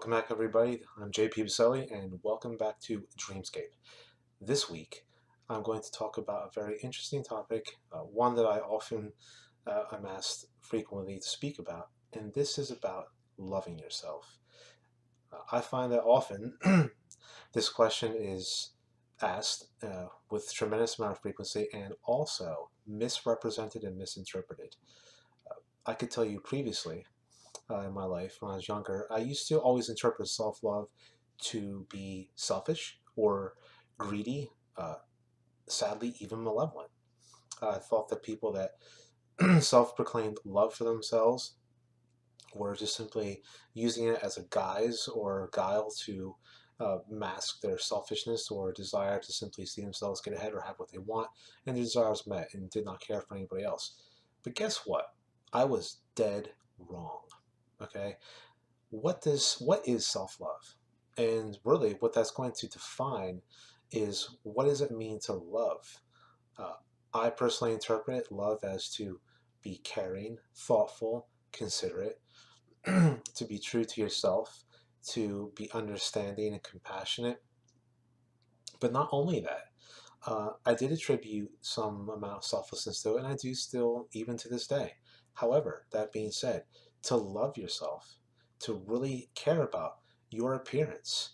Welcome back, everybody. I'm JP Baselli, and welcome back to Dreamscape. This week, I'm going to talk about a very interesting topic, one that I often am asked frequently to speak about, and this is about loving yourself. I find that often this question is asked with tremendous amount of frequency and also misrepresented and misinterpreted. I could tell you previously in my life when I was younger, I used to always interpret self love to be selfish or greedy, uh, sadly, even malevolent. I thought that people that self proclaimed love for themselves were just simply using it as a guise or guile to mask their selfishness or desire to simply see themselves get ahead or have what they want, and their desires met and did not care for anybody else. But guess what? I was dead wrong. Okay, what is self-love, and really what that's going to define is what does it mean to love. uh, I personally interpret love as to be caring, thoughtful, considerate, to be true to yourself, to be understanding and compassionate. But not only that, I did attribute some amount of selflessness to it, and I do still, even to this day. However, that being said, to love yourself, to really care about your appearance,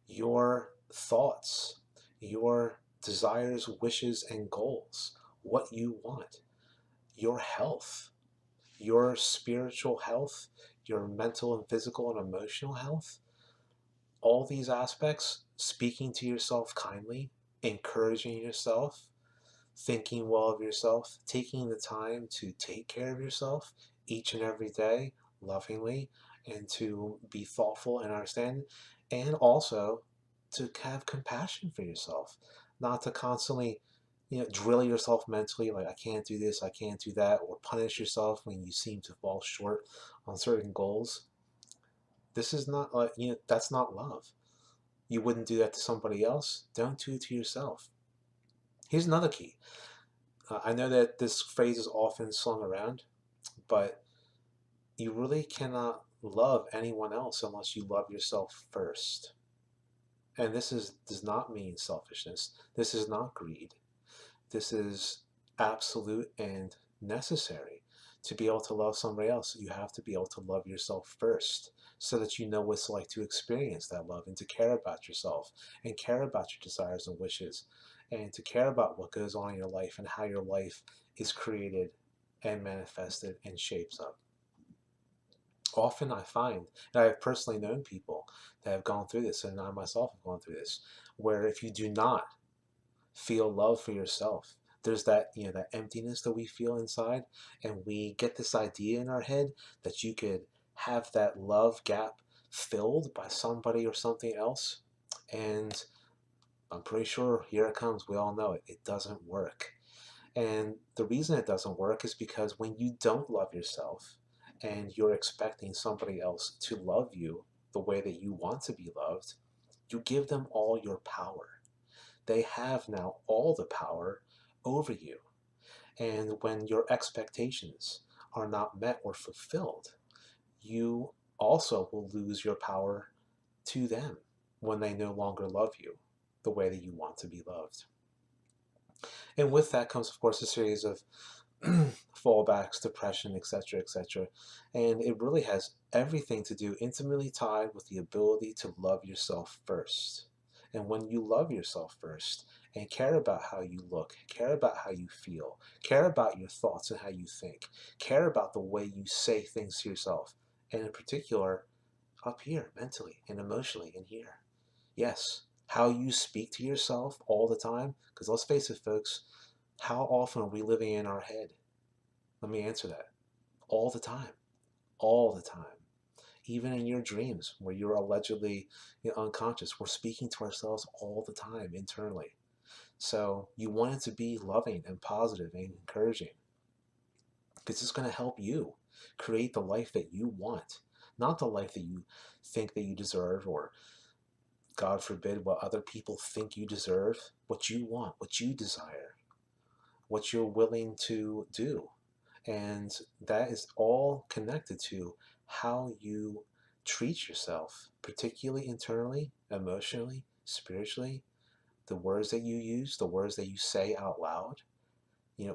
your thoughts, your desires, wishes, and goals, what you want, your health, your spiritual health, your mental and physical and emotional health, all these aspects, speaking to yourself kindly, encouraging yourself, thinking well of yourself, taking the time to take care of yourself each and every day lovingly, and to be thoughtful and understand, and also to have compassion for yourself, not to constantly drill yourself mentally like I can't do this, I can't do that, or punish yourself when you seem to fall short on certain goals. This is not that's not love. You wouldn't do that to somebody else, don't do it to yourself. Here's another key. I know that this phrase is often slung around, but you really cannot love anyone else unless you love yourself first. And does not mean selfishness. This is not greed. This is absolute and necessary. To be able to love somebody else, you have to be able to love yourself first so that you know what it's like to experience that love and to care about yourself and care about your desires and wishes and to care about what goes on in your life and how your life is created and manifested and shapes up. Often I find, and I have personally known people that have gone through this, and I myself have gone through this, where if you do not feel love for yourself, there's that that emptiness that we feel inside, and we get this idea in our head that you could have that love gap filled by somebody or something else. And I'm pretty sure here it comes, we all know it doesn't work. And the reason it doesn't work is because when you don't love yourself and you're expecting somebody else to love you the way that you want to be loved, you give them all your power. They have now all the power over you. And when your expectations are not met or fulfilled, you also will lose your power to them when they no longer love you the way that you want to be loved. And with that comes, of course, a series of fallbacks, depression, etc., etc. And it really has everything to do, intimately tied with the ability to love yourself first. And when you love yourself first and care about how you look, care about how you feel, care about your thoughts and how you think, care about the way you say things to yourself, and in particular, up here, mentally and emotionally in here. Yes, how you speak to yourself all the time, because let's face it, folks, how often are we living in our head? Let me answer that. All the time. All the time. Even in your dreams, where you're allegedly unconscious, we're speaking to ourselves all the time internally. So you want it to be loving and positive and encouraging, because it's going to help you create the life that you want, not the life that you think that you deserve, or God forbid, what other people think you deserve. What you want, what you desire, what you're willing to do. And that is all connected to how you treat yourself, particularly internally, emotionally, spiritually, the words that you use, the words that you say out loud.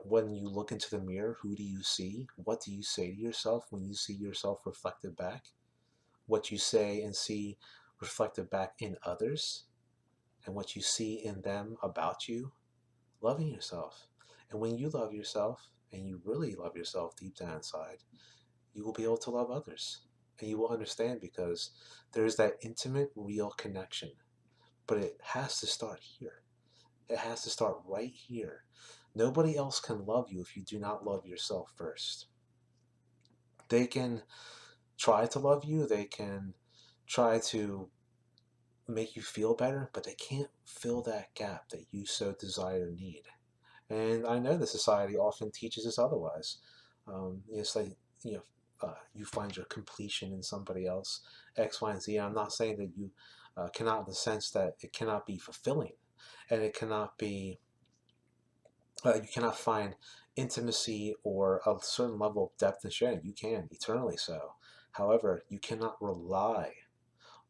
When you look into the mirror, who do you see? What do you say to yourself when you see yourself reflected back? What you say and see reflected back in others, and what you see in them about you, loving yourself. And when you love yourself, and you really love yourself deep down inside, you will be able to love others. And you will understand because there is that intimate, real connection. But it has to start here. It has to start right here. Nobody else can love you if you do not love yourself first. They can try to love you, they can try to make you feel better, but they can't fill that gap that you so desire and need. And I know the society often teaches us otherwise. It's like, you find your completion in somebody else, X, Y, and Z. I'm not saying that you cannot, in the sense that it cannot be fulfilling, and it cannot be, you cannot find intimacy or a certain level of depth and sharing. You can, eternally so. However, you cannot rely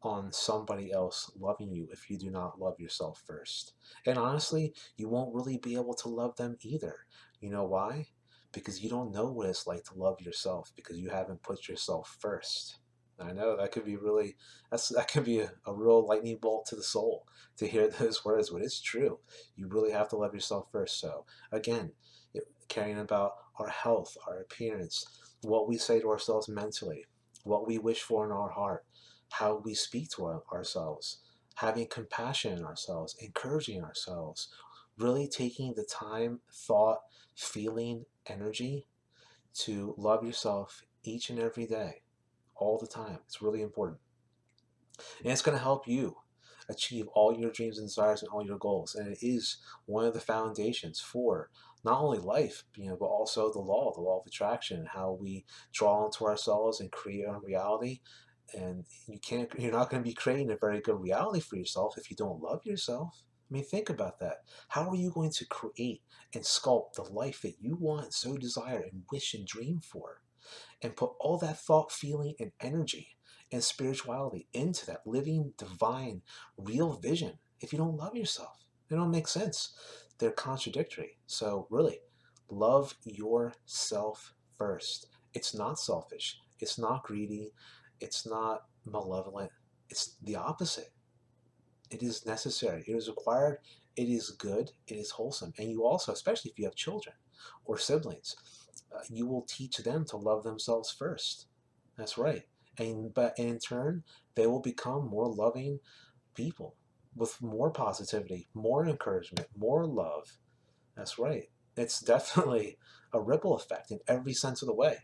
on somebody else loving you if you do not love yourself first. And honestly, you won't really be able to love them either. You know why? Because you don't know what it's like to love yourself because you haven't put yourself first. I know that could be really, that could be a real lightning bolt to the soul to hear those words, but it's true. You really have to love yourself first. So again, caring about our health, our appearance, what we say to ourselves mentally, what we wish for in our heart, how we speak to ourselves, having compassion in ourselves, encouraging ourselves, really taking the time, thought, feeling, energy to love yourself each and every day, all the time. It's really important. And it's going to help you achieve all your dreams and desires and all your goals. And it is one of the foundations for not only life, but also the law of attraction, how we draw into ourselves and create our reality. And you're not going to be creating a very good reality for yourself if you don't love yourself. I mean, think about that. How are you going to create and sculpt the life that you want, so desire, and wish and dream for? And put all that thought, feeling, and energy and spirituality into that living, divine, real vision if you don't love yourself? They don't make sense. They're contradictory. So really, love yourself first. It's not selfish. It's not greedy. It's not malevolent. It's the opposite. It is necessary. It is required. It is good. It is wholesome. And you also, especially if you have children or siblings, you will teach them to love themselves first. That's right. But in turn, they will become more loving people with more positivity, more encouragement, more love. That's right. It's definitely a ripple effect in every sense of the way.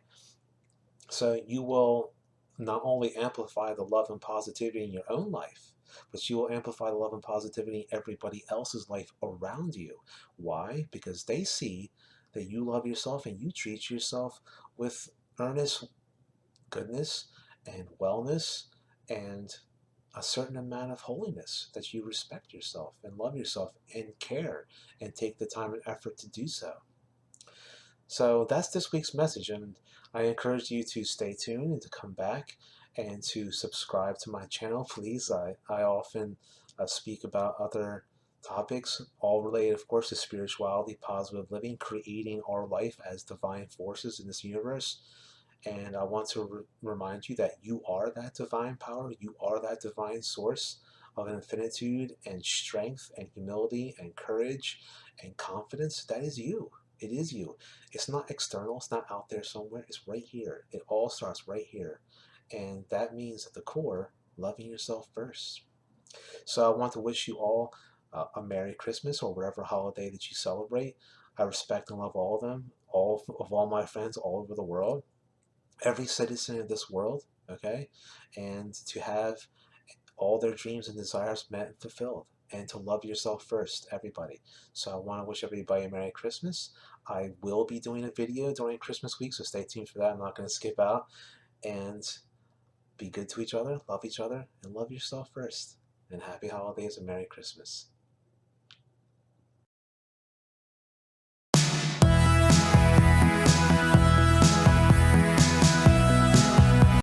So you will not only amplify the love and positivity in your own life, but you will amplify the love and positivity in everybody else's life around you. Why? Because they see that you love yourself and you treat yourself with earnest goodness and wellness and a certain amount of holiness, that you respect yourself and love yourself and care and take the time and effort to do so. So that's this week's message, and I encourage you to stay tuned and to come back and to subscribe to my channel, please. I often speak about other topics, all related, of course, to spirituality, positive living, creating our life as divine forces in this universe. And I want to remind you that you are that divine power. You are that divine source of infinitude and strength and humility and courage and confidence. That is you. It is you. It's not external. It's not out there somewhere. It's right here. It all starts right here. And that means at the core, loving yourself first. So I want to wish you all a Merry Christmas or whatever holiday that you celebrate. I respect and love all of them, all of all my friends all over the world, every citizen of this world, okay? And to have all their dreams and desires met and fulfilled, and to love yourself first, everybody. So I want to wish everybody a Merry Christmas. I will be doing a video during Christmas week, so stay tuned for that. I'm not going to skip out. And be good to each other, love each other, and love yourself first. And happy holidays and Merry Christmas.